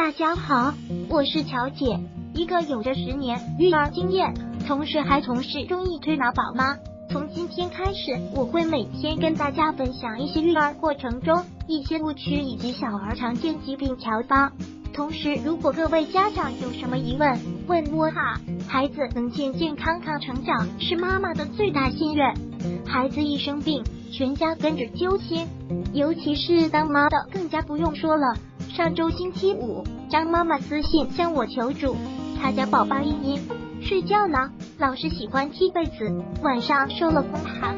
大家好，我是乔姐，一个有着10年育儿经验，同时还从事中医推拿宝妈。从今天开始，我会每天跟大家分享一些育儿过程中一些误区以及小儿常见疾病调方。同时，如果各位家长有什么疑问，问我哈，孩子能健健康康成长是妈妈的最大心愿。孩子一生病，全家跟着揪心，尤其是当妈的更加不用说了。上周星期五，张妈妈私信向我求助，她家宝宝茵茵睡觉呢，老是喜欢踢被子，晚上受了风寒，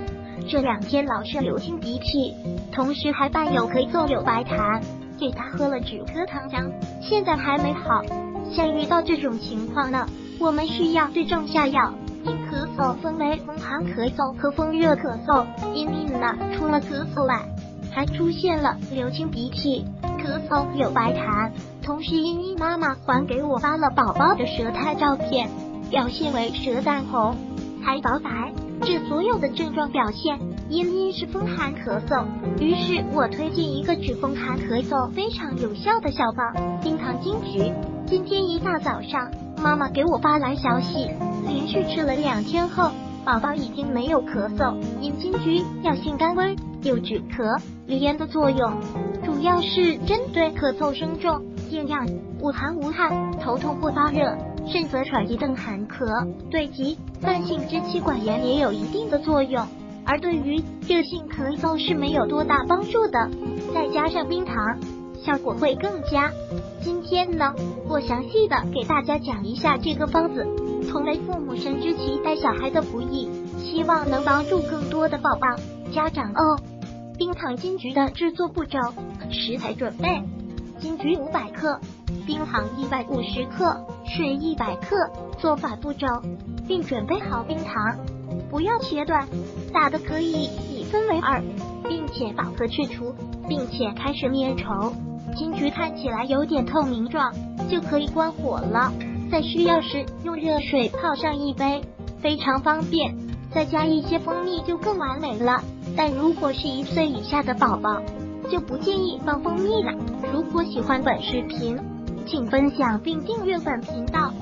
这2天老是流清鼻涕，同时还伴有咳嗽有白痰，给她喝了止咳糖浆，现在还没好。像遇到这种情况呢，我们需要对症下药。因咳嗽分为风寒咳嗽和风热咳嗽，茵茵呢，除了咳嗽外，还出现了流清鼻涕、咳嗽有白痰，同时茵茵妈妈还给我发了宝宝的舌苔照片，表现为舌淡红、苔薄白，这所有的症状表现，茵茵是风寒咳嗽。于是我推荐一个治风寒咳嗽非常有效的小方冰糖金桔。今天一大早上，妈妈给我发来消息，连续吃了2天后，宝宝已经没有咳嗽。因金桔药性甘温，有止咳、利咽的作用，主要是针对咳嗽声重、厌氧、无寒无汗、头痛或发热，甚则喘息等寒咳，对急慢性支气管炎也有一定的作用，而对于热性咳嗽是没有多大帮助的，再加上冰糖，效果会更佳。今天呢，我详细的给大家讲一下这个方子，同为父母深知其带小孩的不易，希望能帮助更多的宝宝家长哦。冰糖金桔的制作步骤：食材准备：金桔500克，冰糖150克，水100克。做法步骤：并准备好冰糖，不要切断，大的可以分为2，并且把壳去除，并且开始面稠。金桔看起来有点透明状，就可以关火了。在需要时用热水泡上一杯，非常方便。再加一些蜂蜜就更完美了，但如果是1岁以下的宝宝，就不建议放蜂蜜了。如果喜欢本视频，请分享并订阅本频道，